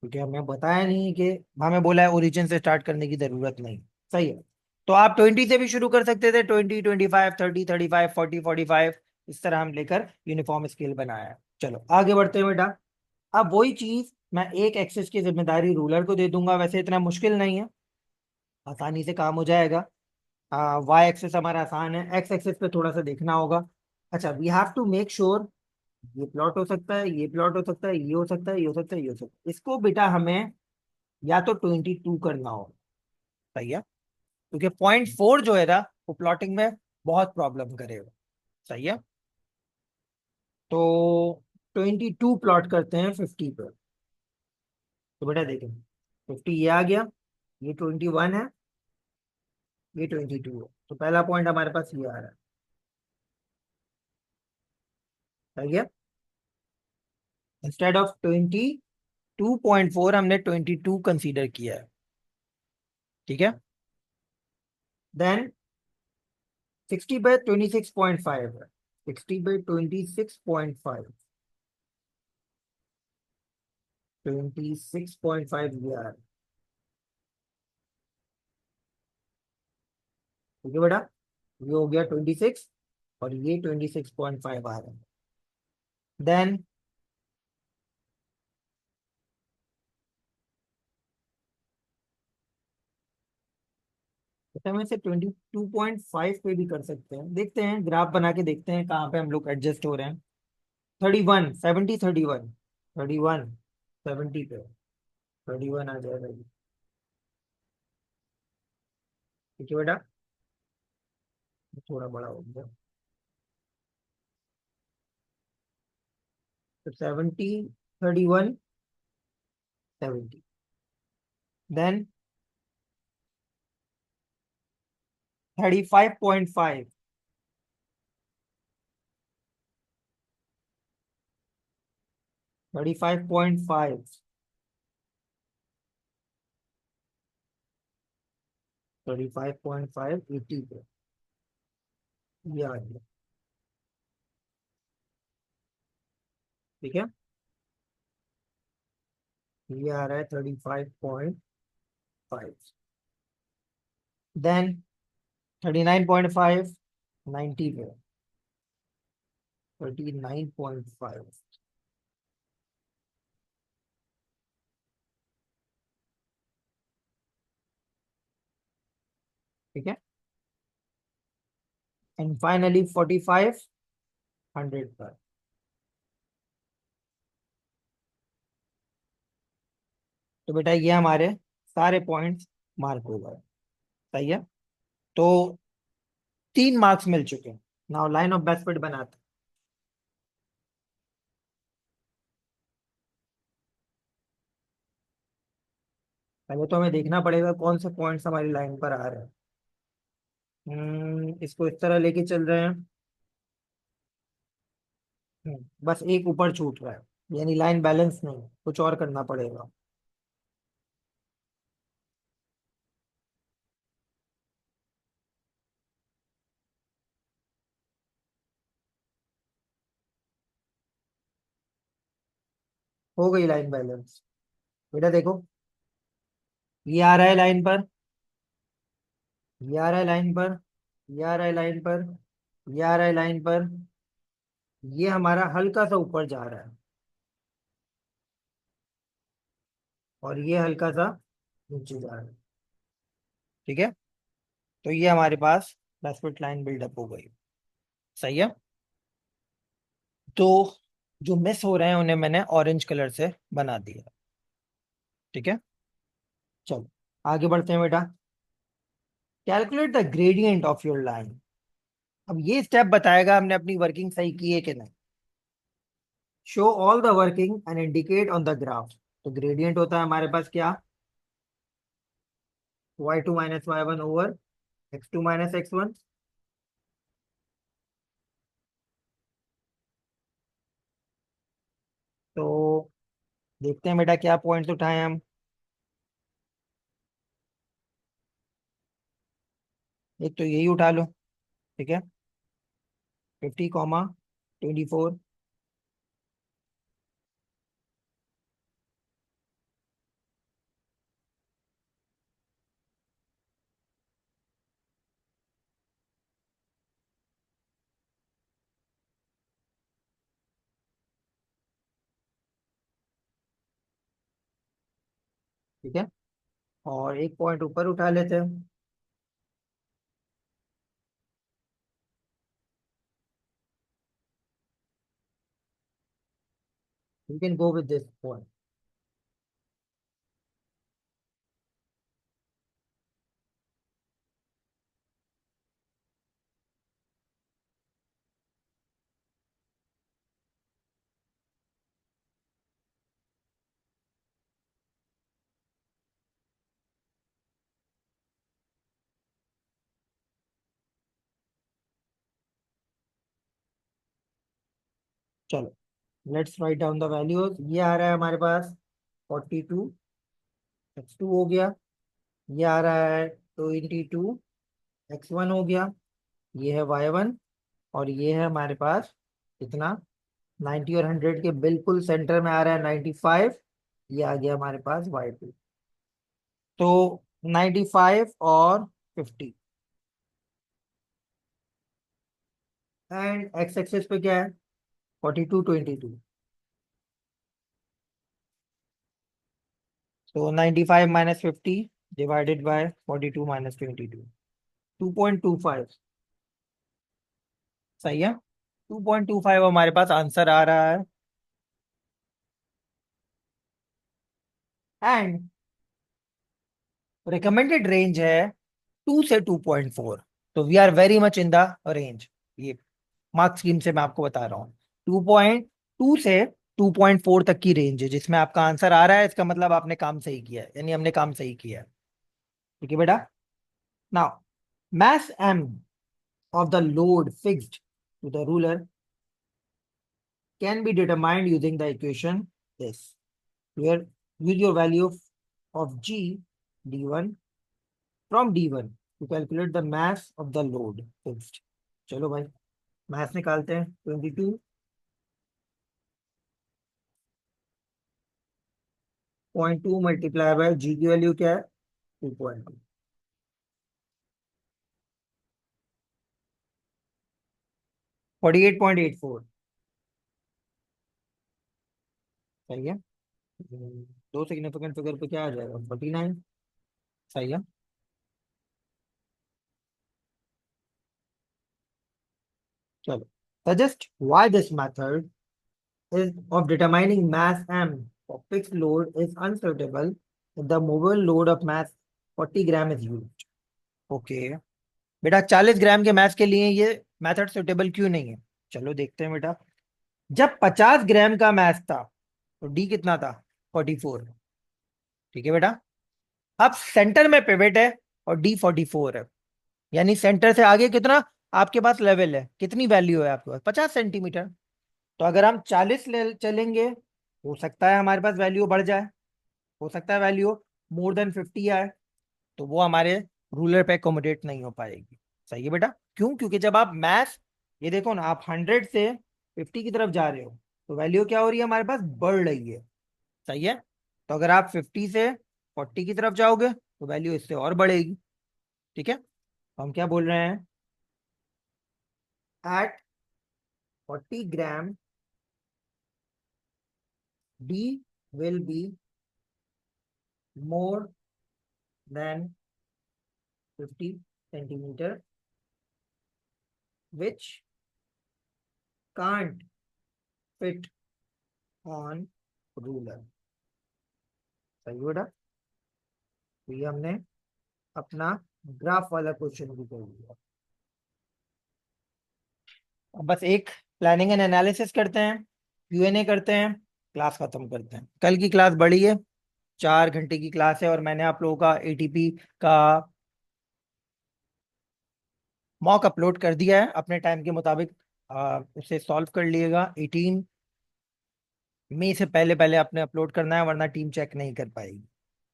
क्योंकि हमें बताया नहीं कि, हमें बोला है ओरिजिन से स्टार्ट करने की जरूरत नहीं। सही है। तो आप 20 से भी शुरू कर सकते थे, 20, 25, 30, 35, 40, 45, इस तरह हम लेकर यूनिफॉर्म स्केल बनाया है। चलो आगे बढ़ते हैं बेटा। अब वही चीज मैं एक एक्सिस की जिम्मेदारी रूलर को दे दूंगा, वैसे इतना मुश्किल नहीं है, आसानी से काम हो जाएगा। वाई एक्सिस हमारा आसान है, एक्स एक्सिस पे थोड़ा सा देखना होगा। अच्छा, we have to make sure ये प्लॉट हो सकता है, ये प्लॉट हो सकता है, ये हो सकता है, ये हो सकता है, ये हो सकता है, इसको बेटा हमें या तो 22 करना हो। सही है। क्योंकि 0.4 जो है ना, वो प्लॉटिंग में बहुत प्रॉब्लम करेगा। सही है। तो 22 प्लॉट करते हैं 50 पर। तो बेटा देखें, 50 ये आ गया, ये 21 है, ये 22 है। तो पहला पॉइंट हमारे पास ये आ रहा है। सही है। इंस्टेड ऑफ 22.4 हमने 22 कंसीडर किया है। ठीक है। देन 60/26.5 है, 60/26.5, 26.5 ये आ रहा है। ठीक है बेटा, ये हो गया 26 और ये 26.5 आ रहा है। देन हम इसे 22.5 पे भी कर सकते हैं, देखते हैं ग्राफ बना के देखते हैं कहाँ पे हम लोग एडजस्ट हो रहे हैं। 31 70 31 31 70 पे 31 आ जाएगा ये। ठीक है बेटा, थोड़ा बड़ा हो गया तो 70 31 70, देन 35.5 35.5 35.5 80 पे ये आ गया। ठीक है, ये आ रहा है 35.5, देन 39.5 90 पे 39.5। ठीक है, एंड फाइनली 45 100 पर। तो बेटा ये हमारे सारे पॉइंट्स मार्क हो गए। सही है, तो 3 मार्क्स मिल चुके हैं। Now line of best fit बनाते हैं। पहले तो हमें देखना पड़ेगा कौन से पॉइंट्स हमारी लाइन पर आ रहे हैं। इसको इस तरह लेके चल रहे हैं। बस एक ऊपर छूट रहा है, यानी लाइन बैलेंस नहीं, कुछ और करना पड़ेगा। हो गई लाइन बैलेंस। बेटा देखो, ये आ रहा है लाइन पर, ये आ रहा है लाइन पर, ये आ रहा है लाइन पर, ये आ रहा है लाइन पर, ये हमारा हल्का सा ऊपर जा रहा है और ये हल्का सा नीचे जा रहा है। ठीक है, तो ये हमारे पास 10 फुट लाइन बिल्डअप हो गई। सही है, तो जो मिस हो रहे हैं उन्हें मैंने ऑरेंज कलर से बना दिया। ठीक है, चलो आगे बढ़ते हैं बेटा। Calculate the gradient of your line. अब ये स्टेप बताएगा हमने अपनी वर्किंग सही की है कि नहीं। Show all the working and indicate on the graph. तो ग्रेडियंट होता है हमारे पास क्या, y2 minus y1 over x2 minus x1। तो देखते हैं बेटा क्या पॉइंट्स उठाएं हम। एक तो यही उठा लो। ठीक है, 50 24। ठीक है, और एक पॉइंट ऊपर उठा लेते हैं। You can go with this point. चलो let's write down the values. ये आ रहा है हमारे पास 42, x2 हो गया। ये आ रहा है 22, x1 हो गया। ये है y1, और ये है हमारे पास इतना 90 और 100 के बिल्कुल सेंटर में आ रहा है 95। ये आ गया हमारे पास y2। तो 95 और 50 एंड एक्स एक्सेस पे क्या है 42 22। तो 95 माइनस 50 डिवाइडेड बाय 42 माइनस 22, 2.25। सही है, 2.25 हमारे पास आंसर आ रहा है। एंड रिकमेंडेड रेंज है 2 से 2.4। तो we are very much in the range. ये मार्क स्कीम से मैं आपको बता रहा हूँ, 2.2 से 2.4 तक की रेंज है जिसमें आपका आंसर आ रहा है। इसका मतलब आपने काम सही किया है, यानी हमने काम सही किया है। ठीक है बेटा। Now mass m of the load fixed to the ruler can be determined using the equation this, where use your value of g d1 from d1 to calculate the mass of the load fixed। चलो भाई mass निकालते हैं। 22.2 multiply by जी की value क्या है 2.2, 48.84। सही है। दो सिग्निफिकेंट फिगर पे क्या आ जाएगा 49। सही है। चलो suggest why this method is of determining mass m for fixed load is unsuitable if the movable load of mass 40 gram is used। Okay बेटा, 40 ग्राम के मास के लिए ये मेथड सुटेबल क्यों नहीं है? चलो देखते हैं बेटा। जब 50 ग्राम का मास था तो डी कितना था 44। ठीक है बेटा। अब सेंटर में पिवट है और डी 44 है, यानी सेंटर से आगे कितना आपके पास लेवल है, कितनी वैल्यू है आपके पास 50 सेंटीमीटर। तो अगर हम 40 ले चलेंगे हो सकता है हमारे पास वैल्यू बढ़ जाए, हो सकता है वैल्यू मोर देन 50 आए, तो वो हमारे रूलर पे अकोमोडेट नहीं हो पाएगी। सही है बेटा। क्यों? क्योंकि जब आप मैथ ये देखो ना, आप 100 से 50 की तरफ जा रहे हो तो वैल्यू क्या हो रही है हमारे पास बढ़ रही है। सही है। तो अगर आप 50 से 40 की तरफ जाओगे तो वैल्यू इससे और बढ़ेगी। ठीक है। तो हम क्या बोल रहे हैं, at 40 gram D will be more than 50 centimetre which can't fit on ruler। सही बेटा। तो ये हमने अपना ग्राफ वाला क्वेश्चन भी कर लिया। अब बस एक प्लानिंग एंड एनालिसिस करते हैं, क्यूएनए करते हैं, क्लास खत्म करते हैं। कल की क्लास बड़ी है, 4 घंटे की क्लास है और मैंने आप लोगों का एटीपी का मॉक अपलोड कर दिया है। अपने टाइम के मुताबिक उसे सॉल्व कर लिएगा। 18 मई से पहले पहले आपने अपलोड करना है वरना टीम चेक नहीं कर पाएगी।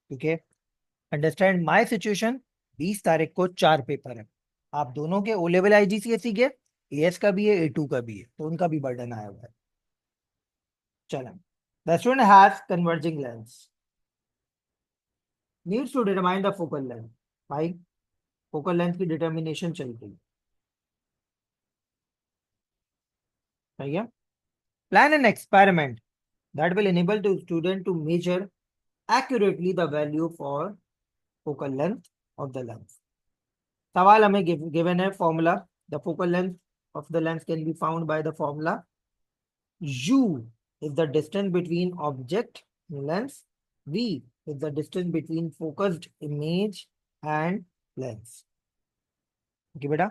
ठीक है। Understand my situation. 20 तारीख को 4 पेपर है। आप दोनों के ओ लेवल आईजीसीएसई के, एएस का भी है ए2 का भी है, तो उनका भी बर्डन आया हुआ है। चलें। The student has converging lens, needs to determine the focal length. भाई फोकल लेंथ की डिटर्मिनेशन चल रही है। सही है। Plan an experiment that will enable to student to measure accurately the value for focal length of the lens। सवाल हमें given है formula, the focal length of the lens can be found by the formula u is the distance between object and lens, v is the distance between focused image and lens। okay बेटा।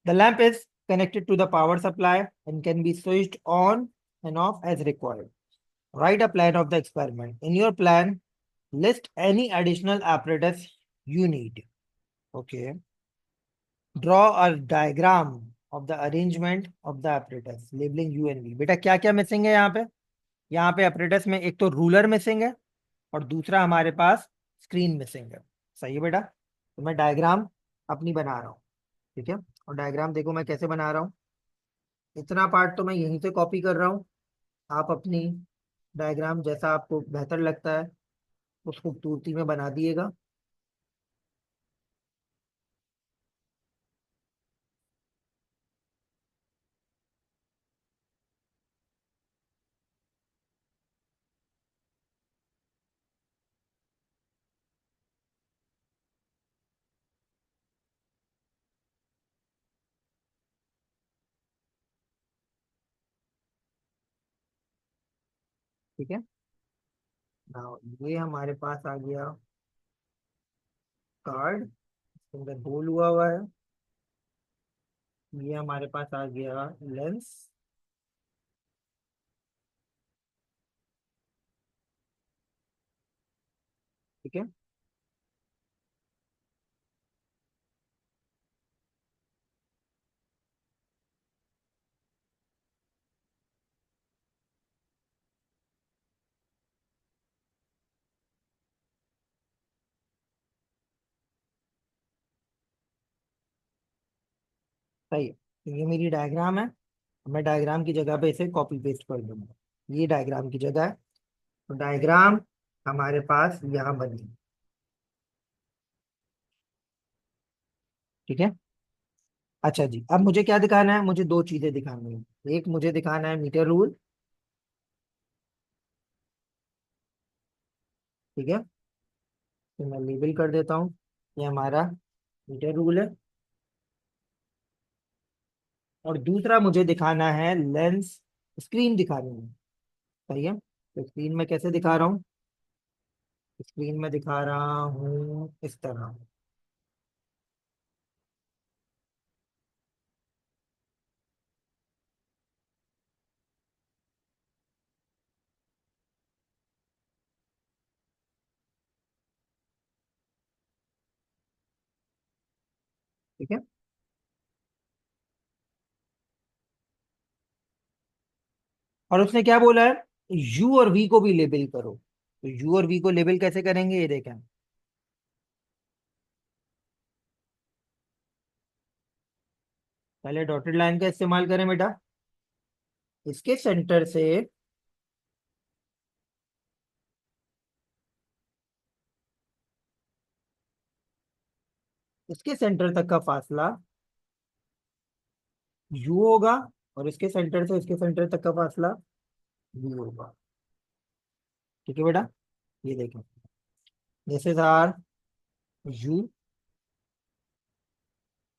the lamp is connected to the power supply and can be switched on and off as required। write a plan of the experiment। in your plan list any additional apparatus you need। okay। draw a diagram of the arrangement of the apparatus labeling u and v। बेटा क्या क्या missing है यहाँ पे? यहाँ पे apparatus में एक तो रूलर मिसिंग है और दूसरा हमारे पास स्क्रीन मिसिंग है। सही है बेटा। तो मैं डायग्राम अपनी बना रहा हूँ। ठीक है। और डायग्राम देखो मैं कैसे बना रहा हूँ। इतना पार्ट तो मैं यहीं से कॉपी कर रहा हूँ, आप अपनी डायग्राम जैसा आपको बेहतर लगता है उस खूबसूरती में बना दिएगा। ठीक है। नाउ ये हमारे पास आ गया कार्ड, इसके अंदर होल हुआ है। ये हमारे पास आ गया लेंस। ठीक है। सही है, तो ये मेरी डायग्राम है। मैं डायग्राम की जगह पे इसे कॉपी पेस्ट कर दूंगा। ये डायग्राम की जगह है, तो डायग्राम हमारे पास यहाँ बनी। ठीक है। अच्छा जी, अब मुझे क्या दिखाना है? मुझे दो चीजें दिखानी है। एक मुझे दिखाना है मीटर रूल। ठीक है, तो मैं लेबल कर देता हूँ, ये हमारा मीटर रूल है। और दूसरा मुझे दिखाना है लेंस, स्क्रीन दिखानी है। सही है, तो स्क्रीन में कैसे दिखा रहा हूँ? स्क्रीन में दिखा रहा हूँ इस तरह। ठीक है, और उसने क्या बोला है? यू और वी को भी लेबल करो। तो यू और वी को लेबल कैसे करेंगे, ये देखें। पहले डॉटेड लाइन का इस्तेमाल करें बेटा। इसके सेंटर से, इसके सेंटर तक का फासला यू होगा, और इसके सेंटर से इसके सेंटर तक का फासला वी होगा। ठीक है बेटा, ये देखें, this is R U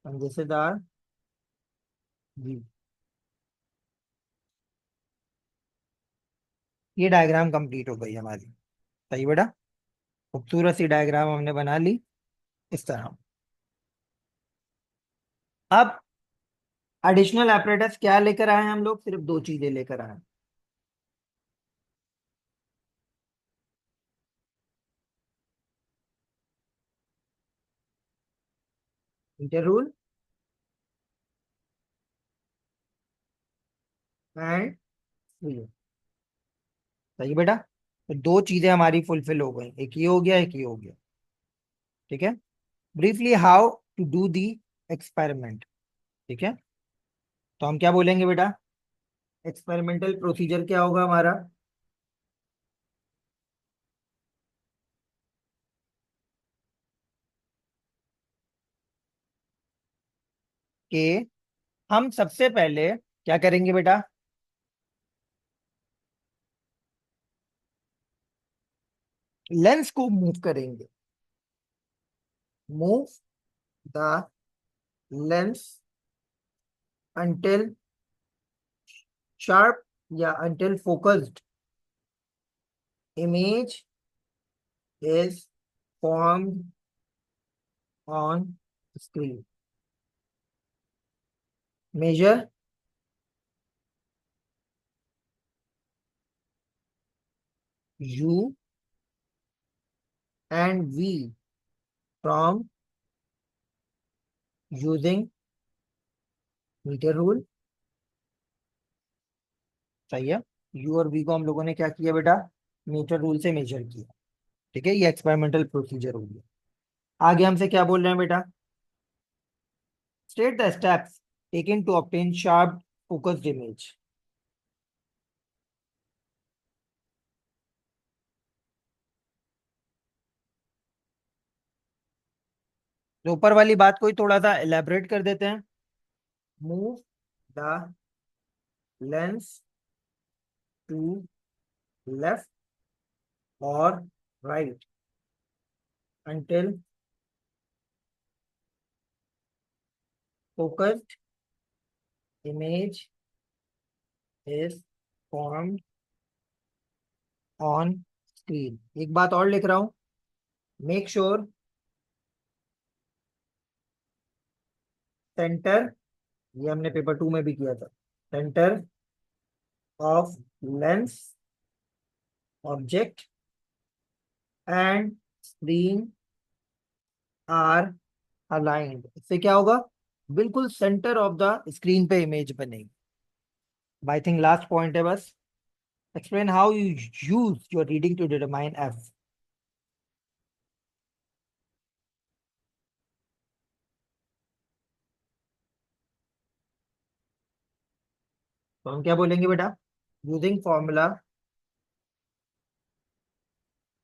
and this is R V. ये डायग्राम कंप्लीट हो गई हमारी। सही बेटा, खूबसूरत सी डायग्राम हमने बना ली इस तरह। अब एडिशनल एपरेटस क्या लेकर आए हैं हम लोग? सिर्फ दो चीजें लेकर आए हैं। Metre rule and screen. सही बेटा, तो दो चीजें हमारी फुलफिल हो गई, एक ये हो गया, एक ये हो गया। ठीक है। Briefly how to do the experiment. ठीक है, तो हम क्या बोलेंगे बेटा? एक्सपेरिमेंटल प्रोसीजर क्या होगा हमारा? कि हम सबसे पहले क्या करेंगे बेटा? लेंस को मूव करेंगे। Move the lens until sharp या until focused image is formed on screen. Measure U and V from using meter rule. सही है, U और V को हम लोगों ने क्या किया बेटा? मीटर रूल से मेजर किया। ठीक है, ये एक्सपेरिमेंटल प्रोसीजर हो गया। आगे हमसे क्या बोल रहे हैं बेटा? State the steps taken to obtain sharp focused image. तो ऊपर वाली बात को ही थोड़ा सा एलेबरेट कर देते हैं। Move the lens to left or right until focused image is formed on screen. एक बात और लिख रहा हूं, मेक श्योर सेंटर, ये हमने पेपर 2 में भी किया था, centre of lens object and screen are aligned. इससे क्या होगा, बिल्कुल सेंटर ऑफ द स्क्रीन पे इमेज बनेगी। आई थिंक लास्ट पॉइंट है बस, explain how you use your reading to determine F. तो हम क्या बोलेंगे बेटा, यूजिंग फॉर्मूला,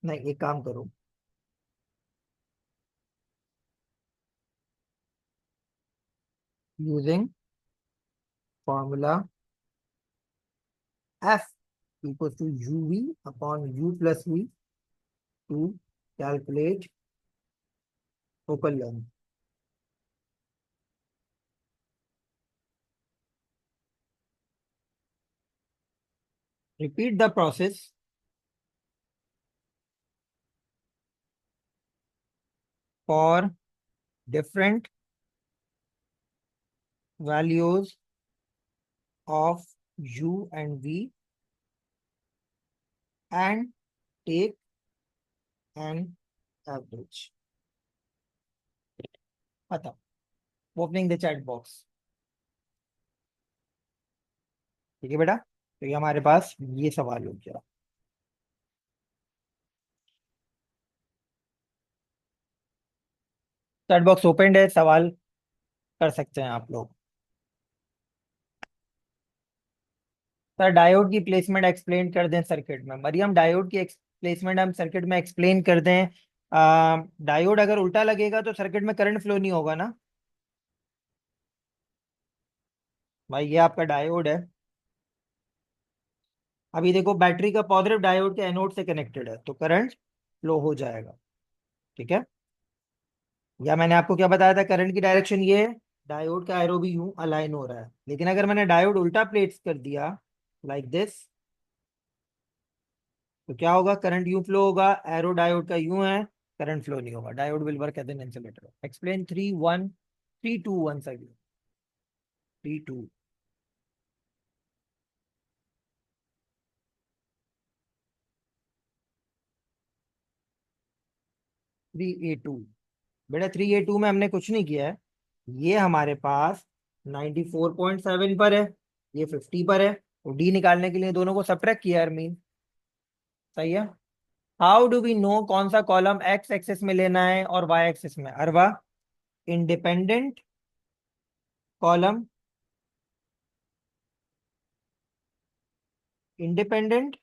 नहीं एक काम करो, using formula F equal to U V upon U plus V to calculate focal length. Repeat the process for different values of u and v and take an average। बताओ, opening the chat box. ठीक है बेटा, तो ये हमारे पास ये सवाल हो गया। चैट बॉक्स ओपन है, सवाल कर सकते हैं आप लोग। सर डायोड की प्लेसमेंट एक्सप्लेन कर दें सर्किट में, मरियम डायोड की प्लेसमेंट हम सर्किट में एक्सप्लेन कर दें। डायोड अगर उल्टा लगेगा तो सर्किट में करंट फ्लो नहीं होगा ना भाई। ये आपका डायोड है, अभी देखो बैटरी का पॉजिटिव डायोड के एनोड से कनेक्टेड है तो करंट फ्लो हो जाएगा। ठीक है, या मैंने आपको क्या बताया था, करंट की डायरेक्शन ये है, डायोड का एरो भी यूं अलाइन हो रहा है। लेकिन अगर मैंने डायोड उल्टा प्लेट्स कर दिया लाइक दिस, तो क्या होगा, करंट यूं फ्लो होगा, एरो डायोड का यूं है, करंट फ्लो नहीं होगा। Diode will work as an insulator. Explain 3 1 3 2 1 again. 3 2 3 A 2। बेटा 3 A 2 में हमने कुछ नहीं किया है, ये हमारे पास 94.7 पर है, ये 50 पर है, तो डी निकालने के लिए दोनों को सब्ट्रैक्ट किया मीन। सही है। हाउ डू वी नो कौन सा कॉलम एक्स एक्सिस में लेना है और वाई एक्सिस में, अरवा, independent column, independent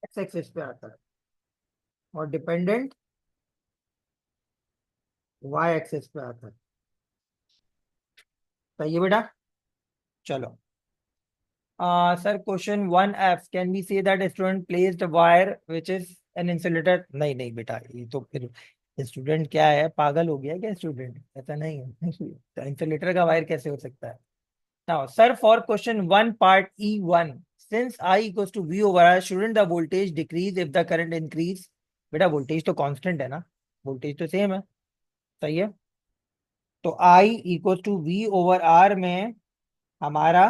X axis पे आता है और डिपेंडेंट वाई एक्सिस पे आता है। सही है बेटा। चलो, sir question 1F, can we say that student placed wire which is an insulator. नहीं नहीं बेटा, ये तो फिर स्टूडेंट क्या है, पागल हो गया क्या स्टूडेंट, ऐसा नहीं है इंसुलेटर का वायर कैसे हो सकता है। Now, sir, for question 1 part E1, since I equals to V over R, shouldn't the voltage decrease if the current increase? बेटा वोल्टेज तो कांस्टेंट है ना, वोल्टेज तो सेम है। सही है, तो I equal to V over R में हमारा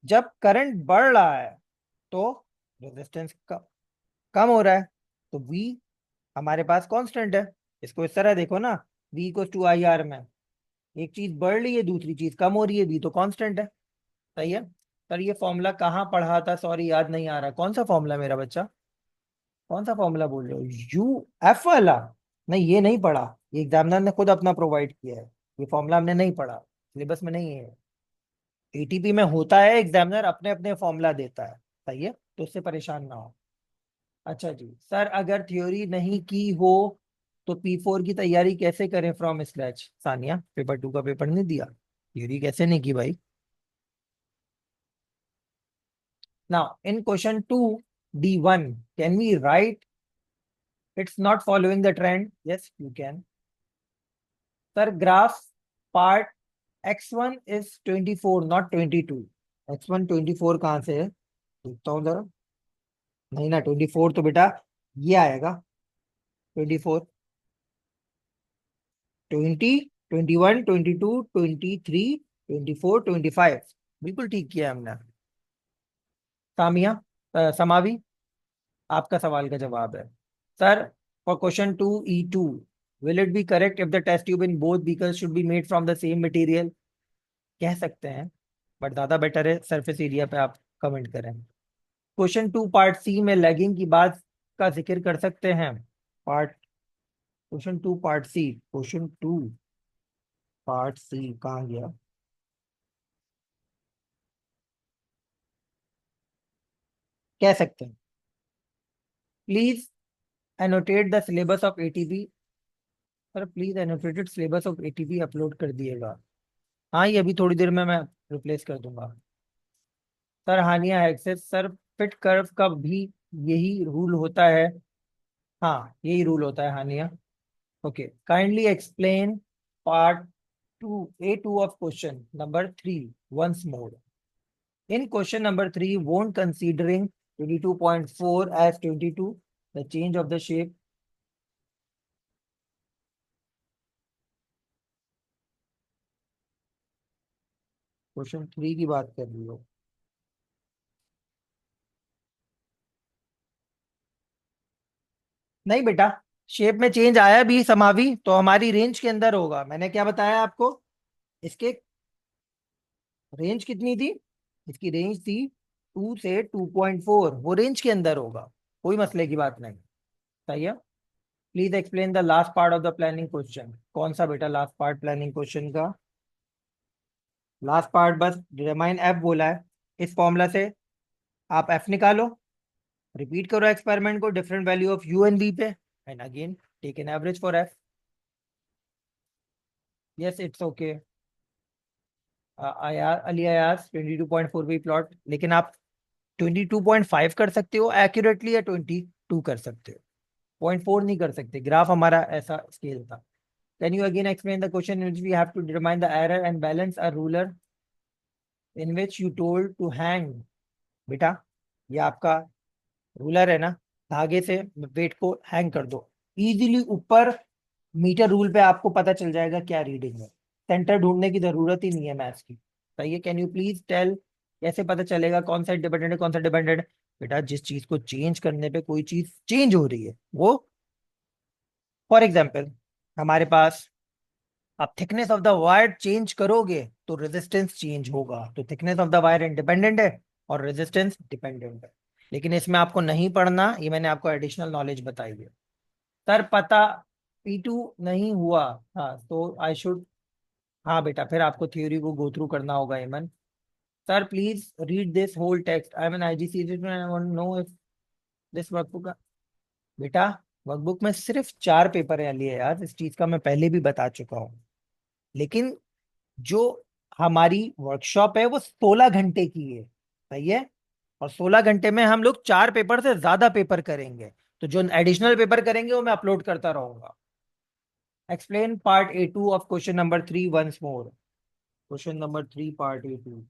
जब करंट बढ़ रहा है तो रेजिस्टेंस कम हो रहा है, तो V हमारे पास कांस्टेंट है। इसको इस तरह देखो ना, V equal to I R में एक चीज बढ़ रही है दूसरी चीज कम हो रही है, V तो कांस्टेंट है। सही है। सर ये फॉर्मूला कहाँ पढ़ा था, सॉरी याद नहीं आ रहा, कौन सा फॉर्मूला मेरा बच्चा, कौन सा फॉर्मूला बोल रहे हो, यू एफ वाला। नहीं ये नहीं पढ़ा, ये एग्जामिनर ने खुद अपना प्रोवाइड किया है, ये फॉर्मूला हमने नहीं पढ़ा, सिलेबस में नहीं है। एटीपी में होता है, एग्जामिनर अपने अपने फॉर्मूला देता है। सही है, तो उससे परेशान ना हो। अच्छा जी सर, अगर थ्योरी नहीं की हो तो P4 की तैयारी कैसे करें फ्रॉम स्क्रैच। सानिया पेपर 2 का पेपर नहीं दिया, थ्योरी कैसे नहीं की भाई। Now, in question 2, D1, can we write It's not following the trend. Yes, you can. Sir, graph part x1 is 24, not 22. x1 24 कहाँ से है? देखता हूँ जरा। नहीं ना, 24 तो बेटा ये आएगा। 24, 20, 21, 22, 23, 24, 25। बिल्कुल ठीक किया हमने। सामिया, समावी, आपका सवाल का जवाब है। Sir, for question 2E2, will it be correct if the test tube in both beakers should be made from the same material? कह सकते हैं, बट ज्यादा बेटर है सरफेस एरिया पे आप कमेंट करें। क्वेश्चन 2 पार्ट सी में लैगिंग की बात का जिक्र कर सकते हैं। Part question 2 part C, question 2 part C कहाँ गया? कह सकते हैं। Please annotate the syllabus of ATP. Sir please annotated syllabus of ATP upload कर दिएगा। हाँ, ये अभी थोड़ी देर में मैं रिप्लेस कर दूंगा। सर हानिया एक्सेस, सर फिट कर्व का भी यही रूल होता है? हाँ, यही रूल होता है Haniya. Okay, kindly explain part 2A2 of question number 3 once more. In question number 3, won't considering 22.4 as 22, the change of the shape? Question 3 की बात कर रही हो? नहीं बेटा, शेप में चेंज आया भी समावी तो हमारी रेंज के अंदर होगा। मैंने क्या बताया आपको? इसके रेंज कितनी थी? इसकी रेंज थी 2 से 2.4, वो रेंज के अंदर होगा, कोई मसले की बात नहीं। सही है। Please explain the last part of the planning question. कौन सा बेटा लास्ट पार्ट प्लानिंग क्वेश्चन का? लास्ट पार्ट बस डिटरमाइन एफ बोला है। इस फॉर्मूला से आप एफ निकालो, रिपीट करो एक्सपेरिमेंट को different value of U and V पे, and again take an average for F. Yes, it's okay. Ali Ayaz 22.4 भी प्लॉट, लेकिन आप 22.5 कर सकते हो एक्यूरेटली, या 22 कर सकते हो, 0.4 नहीं कर सकते। ग्राफ हमारा ऐसा स्केल था। Can you again explain the question in which we have to determine the error and balance a ruler in which you told to hang? बेटा, ये आपका रूलर है ना, धागे से वेट को हैंग कर दो इजीली ऊपर। मीटर रूल पे आपको पता चल जाएगा क्या रीडिंग है। सेंटर ढूंढने की जरूरत ही नहीं है मैथ्स की। सही है। कैन यू प्लीज टेल कैसे पता चलेगा कौन सा डिपेंडेंट है कौन सा डिपेंडेंट? बेटा, जिस चीज को चेंज करने पे कोई चीज चेंज हो रही है वो, फॉर एग्जाम्पल हमारे पास, आप thickness of the wire change करोगे तो रेजिस्टेंस चेंज होगा। तो thickness of the wire independent है और रेजिस्टेंस डिपेंडेंट है। लेकिन इसमें आपको नहीं पढ़ना, ये मैंने आपको एडिशनल नॉलेज बताई है। सर पता P2 नहीं हुआ। हाँ तो आई शुड, हाँ बेटा, फिर आपको थ्योरी को गो थ्रू करना होगा एमन। Sir please read this whole text. I am an IGC, I want know if this workbook. बेटा, वर्कबुक में सिर्फ 4 पेपर है लिए यार, इस चीज का मैं पहले भी बता चुका हूँ। लेकिन जो हमारी वर्कशॉप है वो 16 घंटे की है। सही है। और 16 घंटे में हम लोग 4 पेपर से ज्यादा पेपर करेंगे, तो जो एडिशनल पेपर करेंगे वो मैं अपलोड करता रहूंगा। Explain part A2 of question number 3 once more. Question number 3 part A2।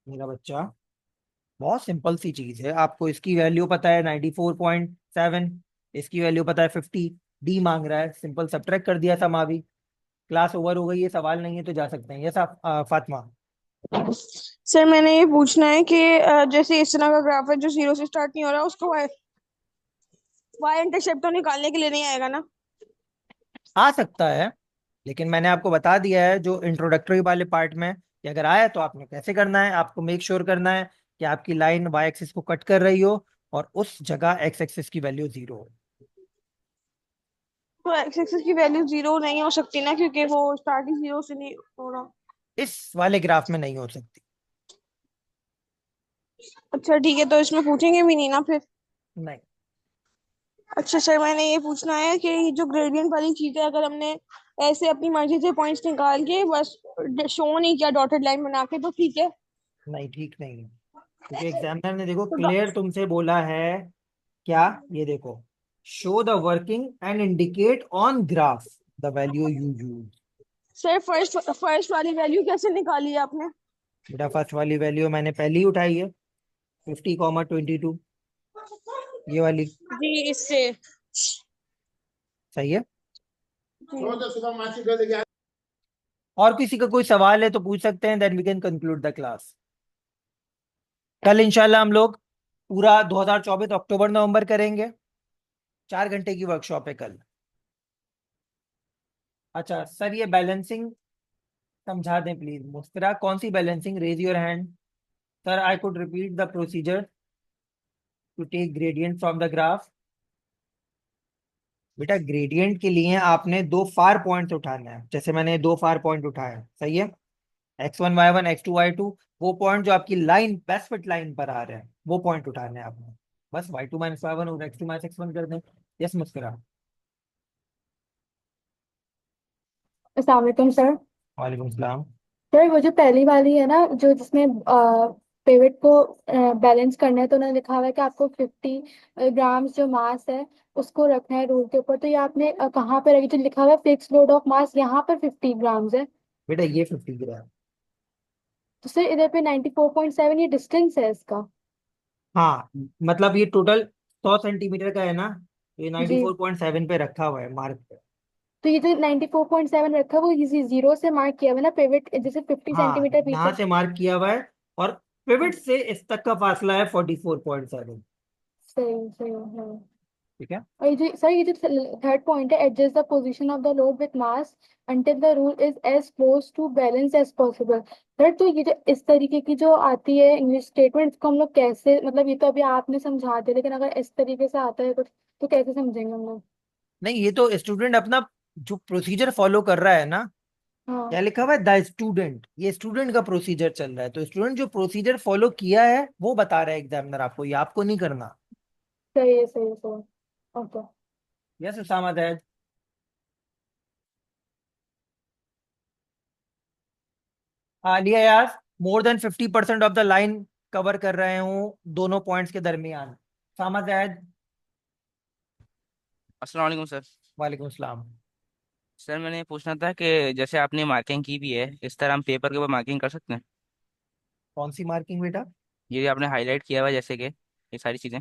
मेरा बच्चा, बहुत सिंपल सी चीज है। आपको इसकी वैल्यू पता है 94.7, इसकी वैल्यू पता है 50, डी मांग रहा है, सिंपल सब्ट्रैक्ट कर दिया समावी। क्लास ओवर हो गई, ये सवाल नहीं है तो जा सकते हैं। ये फातिमा। सर मैंने ये पूछना है कि जैसे इस तरह का ग्राफ है जो जीरो से स्टार्ट नहीं हो रहा उसको वाई इंटरसेप्ट तो निकालने के लिए नहीं आएगा ना? आ सकता है, लेकिन मैंने आपको बता दिया है जो इंट्रोडक्टरी वाले पार्ट में कि अगर आया तो आपने कैसे करना है। आपको मेक श्योर करना है कि आपकी लाइन वाई एक्सिस को कट कर रही हो और उस जगह एक्स एक्सिस की वैल्यू 0 हो। तो एक्स एक्सिस की वैल्यू जीरो नहीं हो सकती ना, क्योंकि वो स्टार्टिंग जीरो से नहीं हो रहा। इस वाले ग्राफ में नहीं हो सकती। अच्छा ठीक है, तो इसमें पूछेंगे भी नहीं ना फिर? नहीं। अच्छा सर, मैंने ये पूछना है कि ये जो ग्रेडियंट वाली चीज है, अगर हमने ऐसे अपनी मर्जी से पॉइंट्स निकाल के बस शो नहीं किया डॉटेड लाइन बना के, तो ठीक है? नहीं, ठीक नहीं है, क्योंकि एग्जामिनर ने देखो तो क्लियर तुमसे बोला है क्या, ये देखो, show the working and indicate on graph the value you use. Sir first first वाली वैल्यू कैसे निकाली है आपने? बेटा फर्स्ट वाली वैल्यू मैंने पहले ही उठाई है, 50,22, ये वाली। जी इससे। सही है। जी। और किसी का कोई सवाल है तो पूछ सकते हैं, then we can conclude the class. कल इंशाल्लाह हम लोग पूरा 2024 अक्टूबर नवंबर करेंगे। 4 घंटे की वर्कशॉप है कल। अच्छा सर, ये बैलेंसिंग समझा दें प्लीज। मुस्कुरा, कौन सी balancing? Raise your hand. Sir I could repeat the procedure to take gradient from the graph. बेटा ग्रेडियंट के लिए आपने दो फार पॉइंट उठाना है, जैसे मैंने दो फार पॉइंट उठाए, सही है। x1 y1 x2 y2, वो पॉइंट जो आपकी लाइन बेस्ट फिट लाइन पर आ रहे हैं, वो पॉइंट उठाने हैं आपने। बस y2 - y1 और x2 - x1 कर दें। यस मुस्कुरा। अस्सलाम वालेकुम सर। वालेकुम सलाम। सर वो जो पहली वाली है ना, जो जिसमें पेवेट को बैलेंस करना है, तो उन्होंने लिखा हुआ है कि आपको 50 ग्राम्स जो मास है उसको रखना है रूल के ऊपर। तो ये आपने कहाँ पे रखी? जो लिखा हुआ है फिक्स लोड ऑफ मास, यहाँ पर 50 ग्राम्स है। बेटा ये 50 ग्राम। तो सर इधर पे 94.7 ये डिस्टेंस है इसका। हाँ, मतलब ये टोटल 100 सेंटीमीटर का है ना, तो ये नाइन्टी जी। फोर पॉइंट सेवन पे रखा हुआ है मार्क पे। तो ये जो 94.7 रखा है वो इसी जीरो से मार्क किया हुआ है ना पेवेट, जैसे 50 सेंटीमीटर हाँ, पीछे। यहाँ से मार्क किया हुआ है, और पिवट से इस तक का फासला है 44.7। सही सही है। ठीक है। और ये जो सर, ये जो थर्ड पॉइंट है, adjust the position of the load with mass until the rule is as close to balance as possible. Sir तो ये जो इस तरीके की जो आती है इंग्लिश स्टेटमेंट, इसको हम लोग कैसे, मतलब ये तो अभी आपने समझा दिया, लेकिन अगर इस तरीके से आता है कुछ तो कैसे समझेंगे हम लोग? नहीं, ये तो स्टूडेंट अपना जो प्रोसीजर फॉलो कर रहा है ना, क्या हाँ। लिखा हुआ है, द स्टूडेंट, ये स्टूडेंट का प्रोसीजर चल रहा है, तो स्टूडेंट जो प्रोसीजर फॉलो किया है वो बता रहा है एग्जामिनर आपको, ये आपको नहीं करना। सही है सही है सही। ओके। यस उसामा दैद। लिया यार, मोर than 50% of the line cover कर रहे हूँ दोनों पॉइंट्स के दरमियान। उसामा दैद। अस्सलाम वालेकुम सर। वालेकुम सलाम। सर मैंने पूछना था कि जैसे आपने मार्किंग की भी है, इस तरह हम पेपर के ऊपर मार्किंग कर सकते हैं? कौन सी मार्किंग बेटा? ये आपने हाईलाइट किया हुआ है जैसे कि ये सारी चीज़ें।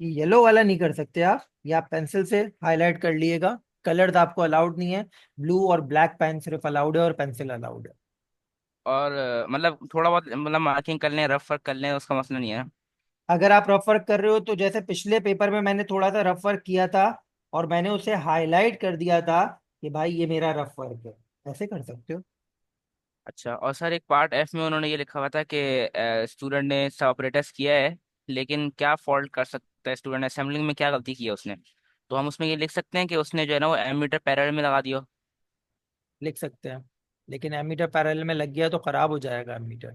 ये येलो वाला नहीं कर सकते आप, ये आप पेंसिल से हाईलाइट कर लीजिएगा। कलर्स आपको अलाउड नहीं है। ब्लू और ब्लैक पेन सिर्फ अलाउड है, और पेंसिल अलाउड है। और मतलब थोड़ा बहुत मतलब मार्किंग कर लें, रफ वर्क कर लें, उसका मसला नहीं है ना? अगर आप रफ वर्क कर रहे हो तो जैसे पिछले पेपर में मैंने थोड़ा सा रफ वर्क किया था, और मैंने उसे हाईलाइट कर दिया था कि भाई ये मेरा रफ वर्क है, ऐसे कर सकते हो। अच्छा, और सर एक पार्ट एफ में उन्होंने ये लिखा हुआ था कि स्टूडेंट ने सब ऑपरेटर्स किया है, लेकिन क्या फॉल्ट कर सकता है स्टूडेंट, असेंबलिंग में क्या गलती की है उसने? तो हम उसमें ये लिख सकते हैं कि उसने जो है ना वो एमीटर पैरेलल में लगा दिया हो। लिख सकते हैं, लेकिन एमीटर पैरेलल में लग गया तो खराब हो जाएगा एमीटर।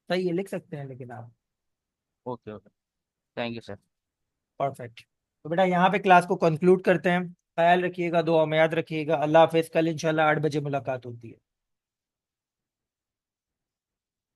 सही है, लिख सकते हैं, लेकिन आप। Okay okay, thank you sir. Perfect. तो बेटा यहाँ पे क्लास को कंक्लूड करते हैं। ख्याल रखिएगा, दुआ में याद रखिएगा। अल्लाह हाफिज। कल इंशाल्लाह 8 बजे मुलाकात होती है।